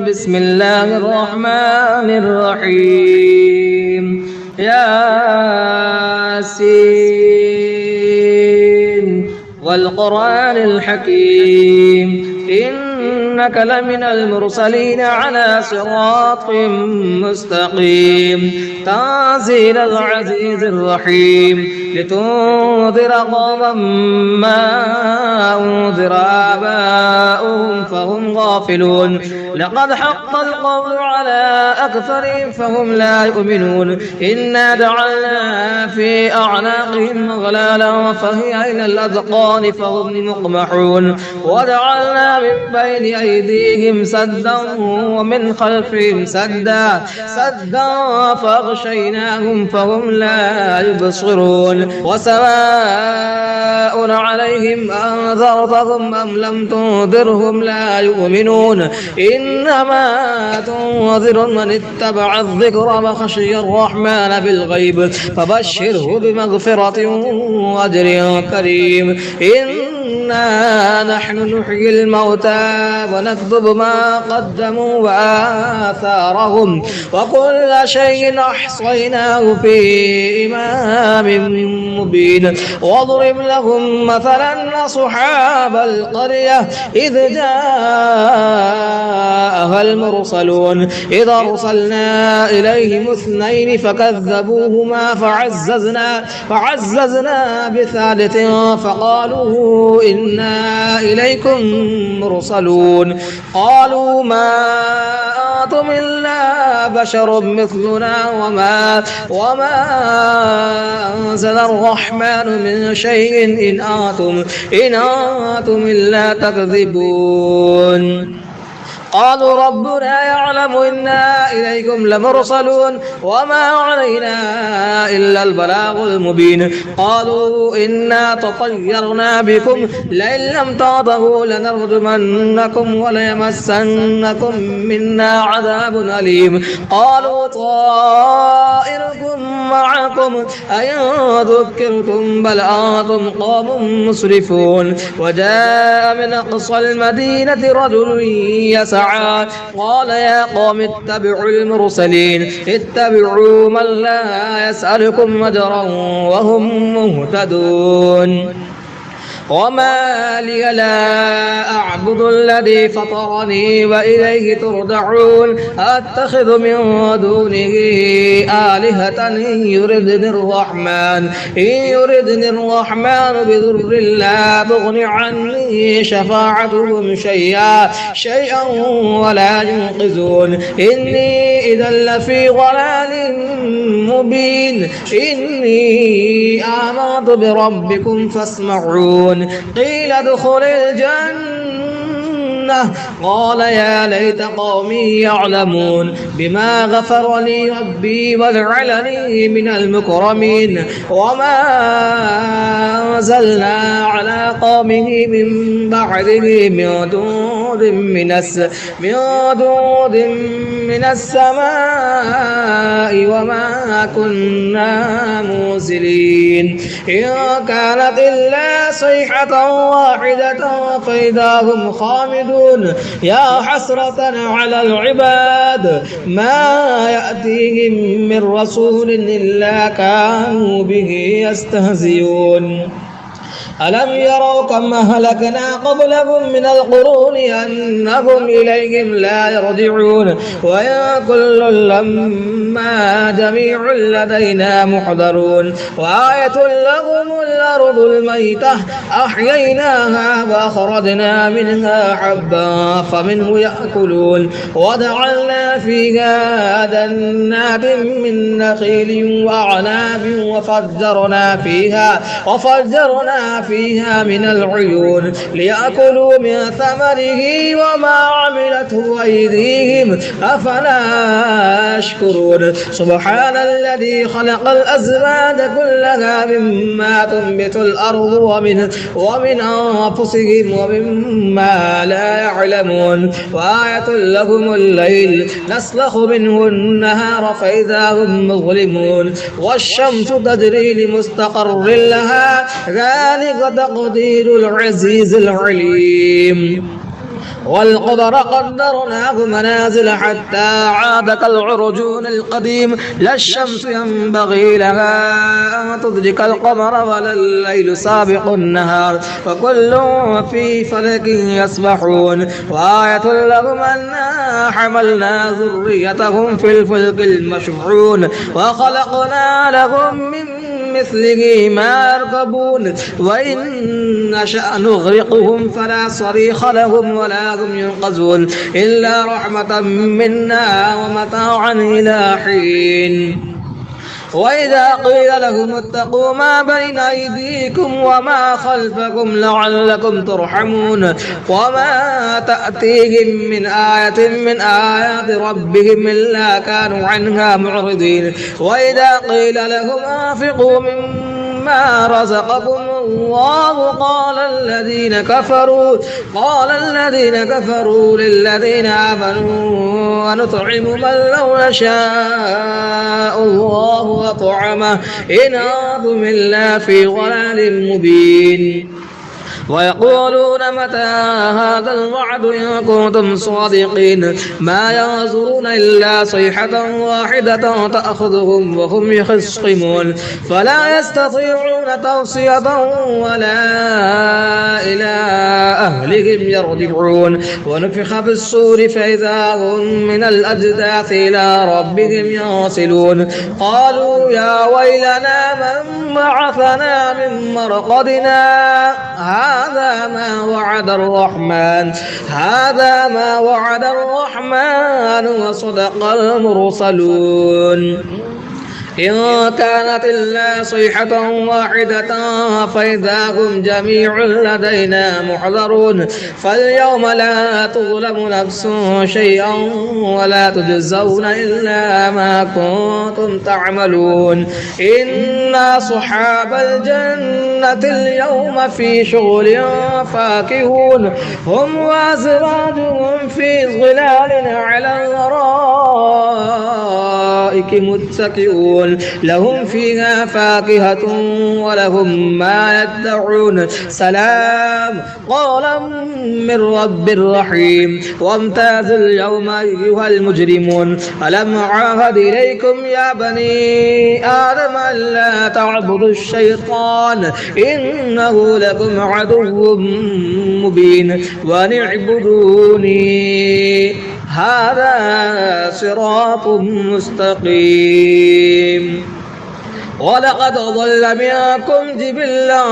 بسم الله الرحمن الرحيم ياسين والقرآن الحكيم إنك لمن المرسلين على صراط مستقيم تنزيل العزيز الرحيم لتنذر قوما ما أنذر آباؤهم فهم غافلون لقد حق القول على أكثرهم فهم لا يؤمنون إنا جعلنا في أعناقهم أغلالا فهي إلى الأذقان فهم مقمحون وجعلنا من بين أيديهم سدا ومن خلفهم سدا فأغشيناهم فهم لا يبصرون وسواء عليهم أنذرتهم أم لم تنذرهم لا يؤمنون إنما تنذر من اتبع الذكر وخشي الرحمن بالغيب فبشره بمغفرة وأجر كريم إنا نحن نحيي الموتى ونكتب ما قدموا وآثارهم وكل شيء أحصيناه في إمام مبين واضرب لهم مثلا أصحاب القرية إذ جاءها المرسلون إذ أرسلنا إليهم اثنين فكذبوهما فعززنا بثالث فقالوا إنا إليكم مرسلون قالوا ما أنتم إلا بشر مثلنا وما أنزل الرحمن من شيء إن أنتم إلا تكذبون قالوا ربنا يعلم إنا إليكم لمرسلون وما علينا إلا البلاغ المبين قالوا إنا تطيرنا بكم لئن لم تنتهوا لنرجمنكم وليمسنكم منا عذاب أليم قالوا طائركم معكم أئن ذكرتم بل أنتم قوم مسرفون وجاء من أقصى المدينة رجل يسعى قال يا قوم اتبعوا المرسلين اتبعوا من لا يسألكم أجرا وهم مهتدون وما لي لا أعبد الذي فطرني وإليه ترجعون أتخذ من دونه آلهة إن يردني الرحمن بضر لا تغن عني شفاعتهم شيئا ولا ينقذون إني إذا لفي ضلال مبين إني آمنت بربكم فاسمعون قيل ادخل الجنة قال يا ليت قومي يعلمون بما غفر لي ربي وجعلني من المكرمين وما أنزلنا على قومه من بعده من دود من السماء وما كنا منزلين إن كانت إلا صيحة واحدة فإذا هم خامدون يا حسرة على العباد ما يأتيهم من رسول إلا كانوا به يستهزئون ألم يروا كم أهلكنا قبلهم من القرون أنهم إليهم لا يرجعون ويا كل لما جميع لدينا محضرون وآية لهم الأرض الميتة أحييناها وأخرجنا منها حبا فمنه يأكلون وجعلنا فيها جنات من نخيل وأعناب وفجرنا فيها من العيون ليأكلوا من ثمره وما عملته أيديهم أفلا يشكرون سبحان الذي خلق الأزواج كلها مما تنبت الأرض ومن أنفسهم ومما لا يعلمون وآية لهم الليل نسلخ منه النهار فإذا هم مظلمون والشمس تجري لمستقر لها ذلك تقدير العزيز العليم والقمر قدرناه منازل حتى عاد كالعرجون القديم لا الشمس ينبغي لها أن تدرك القمر ولا الليل سابق النهار وكل في فلك يسبحون وآية لهم أنا حملنا ذريتهم في الفلك المشحون وخلقنا لهم من مثله ما يركبون وإن نشأ نغرقهم فلا صريخ لهم ولا هم ينقذون إلا رحمة منا ومتاعا إلى حين وإذا قيل لهم اتقوا ما بين أيديكم وما خلفكم لعلكم ترحمون وما تأتيهم من آية من آيات ربهم إلا كانوا عنها معرضين وإذا قيل لهم أنفقوا مما رزقكم الله قال الذين كفروا للذين آمنوا ونطعم من لو نشاء الله أطعمه إن أنتم إلا في ضلال مبين ويقولون متى هذا الوعد إن كنتم صادقين ما ينظرون إلا صيحة واحدة تأخذهم وهم يخصمون فلا يستطيعون توصية ولا إلى أهلهم يرجعون ونفخ في الصور فإذا هم من الأجداث إلى ربهم ينسلون قالوا يا ويلنا من بعثنا من مرقدنا هذا ما وعد الرحمن وصدق المرسلون إن كانت إلا صيحة واحدة فإذا هم جميع لدينا محضرون فاليوم لا تظلم نفس شيئا ولا تجزون إلا ما كنتم تعملون إن أصحاب الجنة اليوم في شغل فاكهون هم وأزواجهم في ظلال على الأرائك متكئون لهم فيها فاكهة ولهم ما يدعون سلام قولا من رب رحيم وامتازوا اليوم أيها المجرمون ألم أعهد إليكم يا بني آدم ألا تعبدوا الشيطان إنه لكم عدو مبين وأن اعبدوني هذا صراط مستقيم ولقد ضل منكم جبلا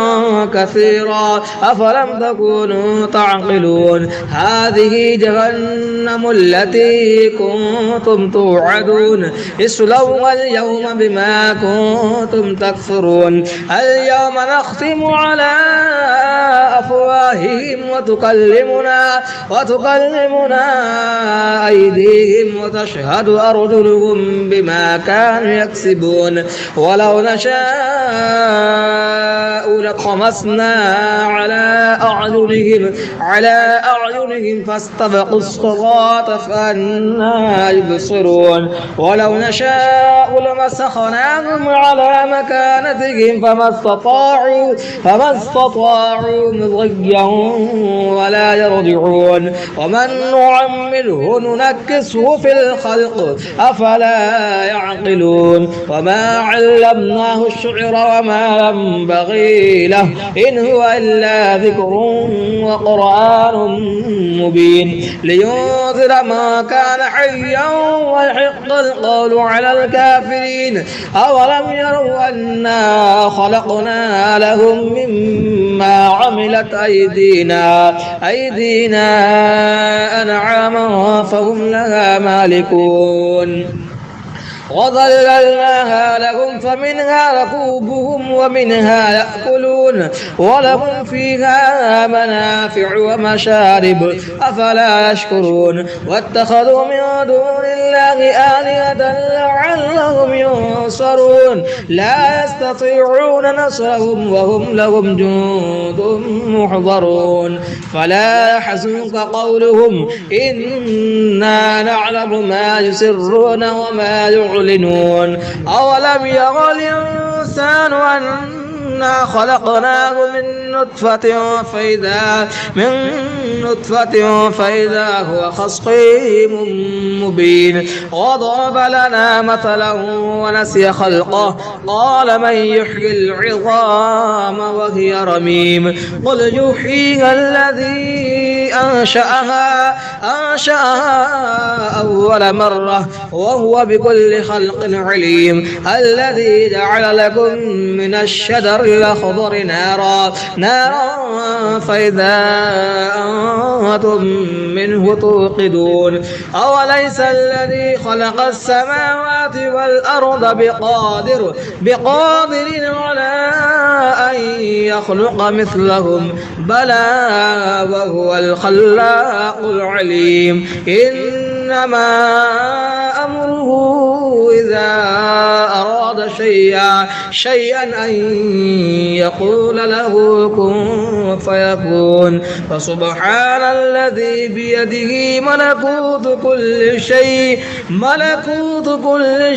كثيرا أفلم تكونوا تعقلون هذه جهنم التي كنتم توعدون اصلوها اليوم بما كنتم تكفرون اليوم نختم على أفواههم وتكلمنا أيديهم وتشهد أرجلهم بما كانوا يكسبون ولو نشاء لطمسنا على أعينهم فاستبقوا الصراط فأنى يبصرون ولو نشاء لمسخناهم على مكانتهم فما استطاعوا مضيا ولا يرجعون ومن نعمله ننكسه في الخلق أفلا يعقلون وما علمناه الشعر وما ينبغي له إن هو إلا ذكر وقرآن مبين لينذر ما كان حيا ويحق القول على الكافرين أولم يروا أنا خلقنا لهم مما عملت أيدينا أنعاما فهم لها مالكون وظللناها لهم فمنها ركوبهم ومنها يأكلون ولهم فيها منافع ومشارب أفلا يشكرون واتخذوا من دون الله آلهة لعلهم ينصرون لا يستطيعون نصرهم وهم لهم جند محضرون فلا يحزنك قولهم إنا نعلم ما يسرون وما يعلنون أولم يرى الإنسان أنا خلقناه من نطفة فإذا هو خصيم مبين وضرب لنا مثلا ونسي خلقه قال من يحيي العظام وهي رميم قل يحييها الذي أنشأها أول مرة وهو بكل خلق عليم الذي جعل لكم من الشجر الأخضر نارا فإذا أنتم منه توقدون أوليس الذي خلق السماوات والأرض بقادر على أن يخلق مثلهم بلى وهو الخلاق العليم إنما أمره إذا أراد شيئا أن يقول له كن فيكون فسبحان الذي بيده ملكوت كل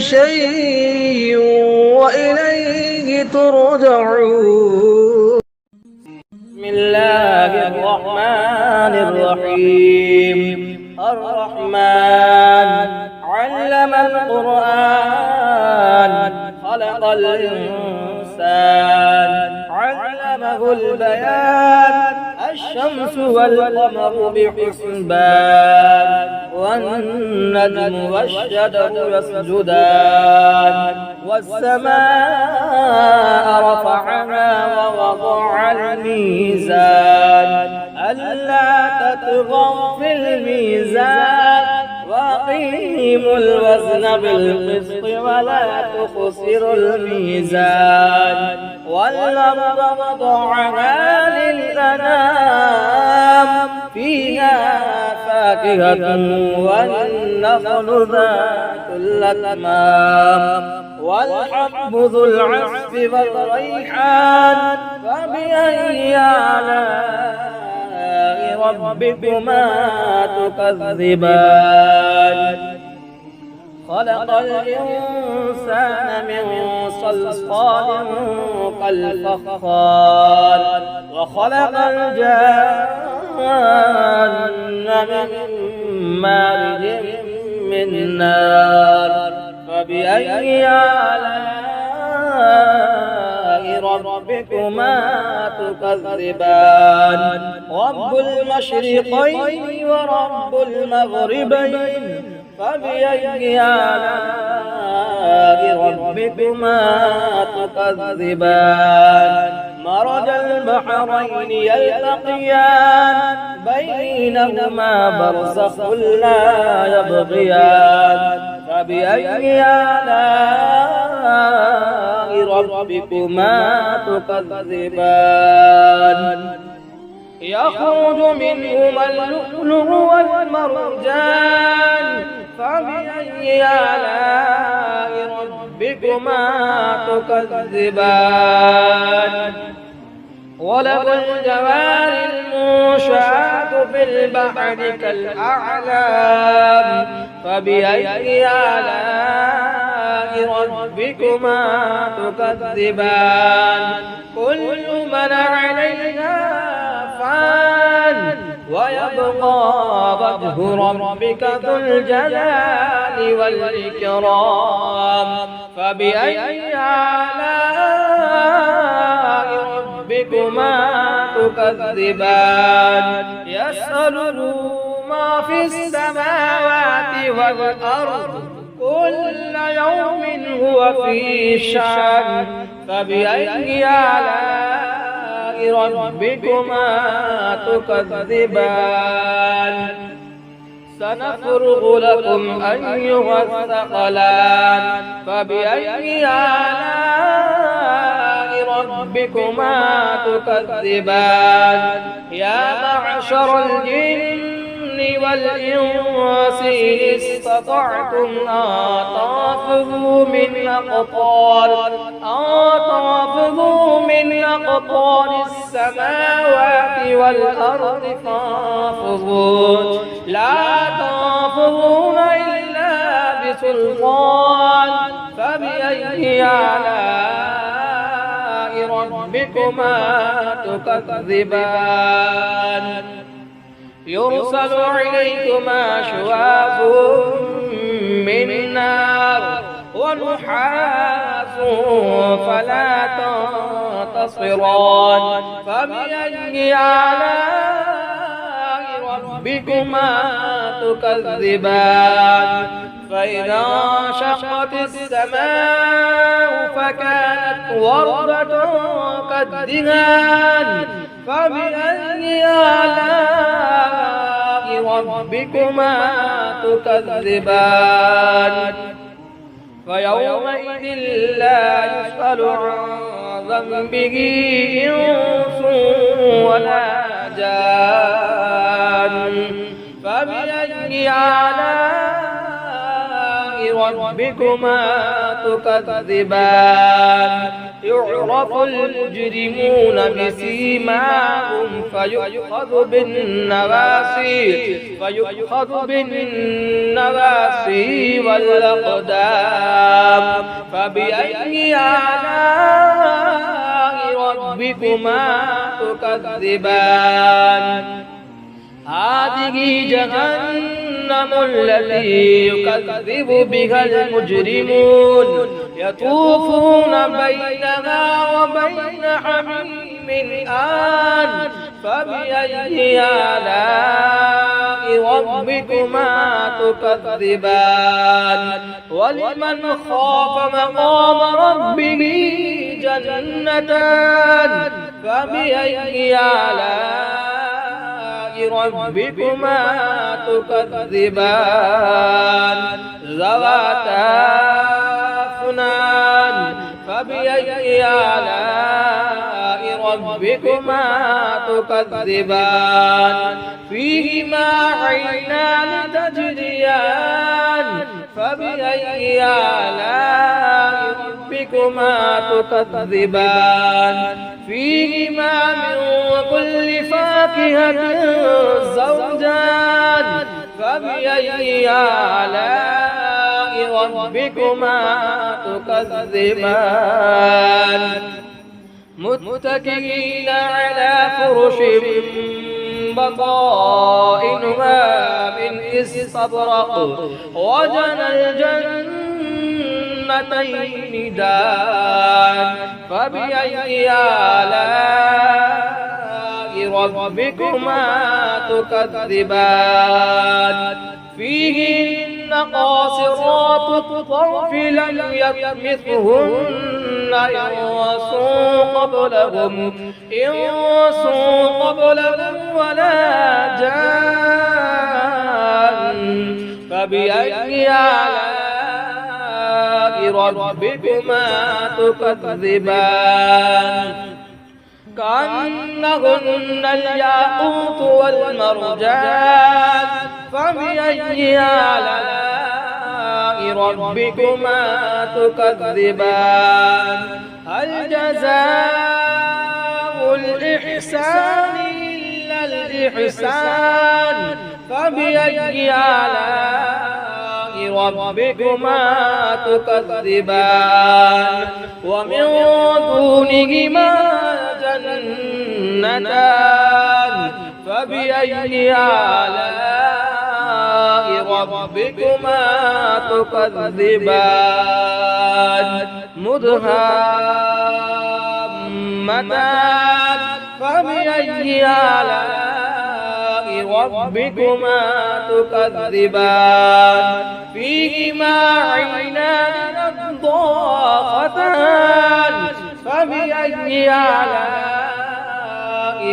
شيء وإليه ترجعون. بسم الله الرحمن الرحيم. الرحمن علم القرآن خلق الإنسان علمه البيان الشمس والقمر بحسبان والنجم والشجر يسجدان والسماء رفعها ووضع الميزان ألا تطغوا في الميزان وأقيموا الوزن بالقسط ولا تخسروا الميزان والأرض وضعها للأنام فيها فاكهة والنخل ذات الأكمام والحب ذو العصف والريحان فبأي آلاء ربكما تكذبان خلق الإنسان من صلصال كالفخار وخلق الجان من مارج من نار فبأي آلاء ربكما تكذبان رب المشرقين ورب المغربين فبأي آلاء ربكما تكذبان مرج البحرين يلتقيان بينهما برزخ لا يبغيان فبأي آلاء ربكما تكذبان يخرج منهما اللؤلؤ والمرجان فبأي آلاء ربكما تكذبان وله الجوار المنشآت في البحر كالأعلام فبأي آلاء ربكما تكذبان كل من عليها فان ويبقى وجه ربك ذو الجلال والإكرام فبأي آلاء ربكما تكذبان يسأله ما في السماوات والأرض كل يوم هو في شأن فبأي آلاء ربكما تكذبان سنفرغ لكم أيها الثقلان فبأي آلاء ربكما تكذبان يا معشر الجن والإنس إن استطعتم أن تنفذوا من أقطار السماوات والأرض فانفذوا لا تنفذون إلا بسلطان فبأي آلاء ربكما تكذبان يرسل إليكما شواظ من نار ونحاس فلا تنتصران فبأي آلاء ربكما تكذبان فإذا انشقت السماء فكانت وردة كالدهان فبأي آلاء ربكما تكذبان فيومئذ لا يسأل عن ذنبه إنس ولا جان فبأي آلاء ربكما تكذبان يعرف المجرمون بسيماهم فيؤخذ بالنواسي والأقدام فبأي آلاء ربكما تكذبان هذه جهنم التي يكذب بها المجرمون يطوفون بينها وبين حميم آن فبأي آلاء ربكما تكذبان ولمن خاف مقام ربه جنتان فبأي آلاء ربكما تكذبان ذواتا أفنان فبأي آلاء ربكما تكذبان فيهما عينان تجريان فبأي آلاء ربكما تكذبان فيهما من كل فاكهة زوجان فبأي آلاء ربكما تكذبان متكئين على فرش بطائنها من استبرق وجنى الجنتين دان فبأي آلاء ربكما تكذبان فيهن قاصرات الطرف لم يطمثهن إنس قبلهم ولا جان فبأي آلاء ربكما تكذبان كأنهن الياقوت والمرجان فبأي آلاء ربكما تكذبان هل جزاء الإحسان إلا الإحسان فبأي آلاء ربكما تكذبان ومن دونهما جنتان فبأي آلاء ربكما تكذبان مدهامتان فبأي آلاء ربكما تكذبان فيهما عينان نضاختان فبأي آلاء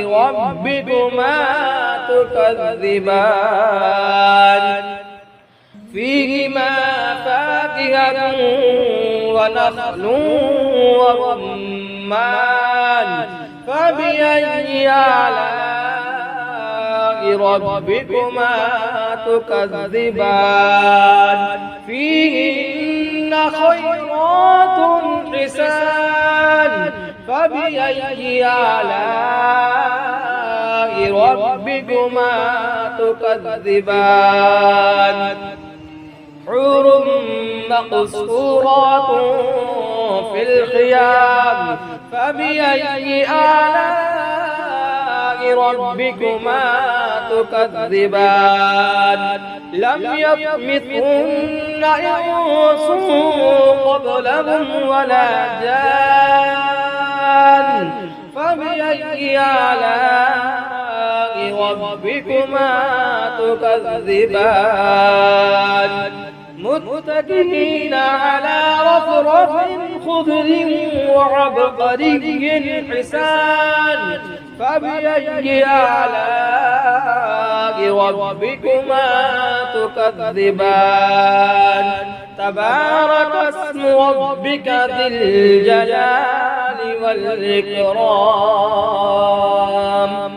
ربكما تكذبان فيهما فاكهة ونخل ورمان فبأي آلاء ربكما تكذبان فيهن خيرات حسان فبأي آلاء ربكما تكذبان حور مقصورات في الخيام فبأي آلاء ربكما تكذبان لم يطمثهن إنس قبلهم ولا جان فبأي آلاء ربكما تكذبان متكئين على رفرف خضر وعبقري حسان فبأي آلاء ربكما تكذبان تبارك اسم ربك ذي الجلال والإكرام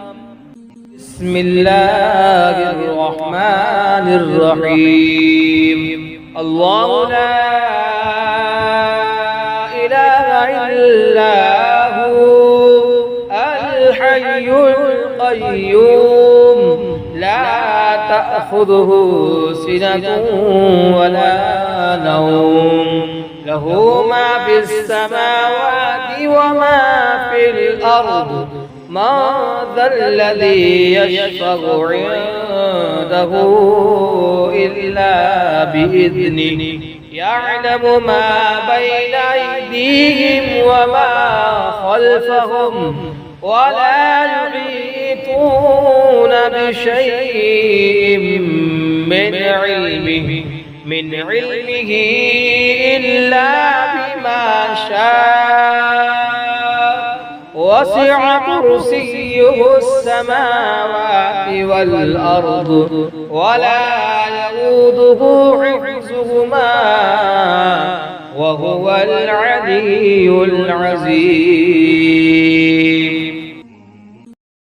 بسم الله الرحمن الرحيم الله لا إله إلا هو الحي القيوم لا تأخذه سنة ولا نوم له ما في السماوات وما في الأرض ما ذا الذي يشفع عنده إلا بإذنه يعلم ما بين أيديهم وما خلفهم ولا يحيطون بشيء من علمه إلا بما شاء وسع كرسيه السماوات والأرض ولا يؤوده حفظهما وهو العلي العظيم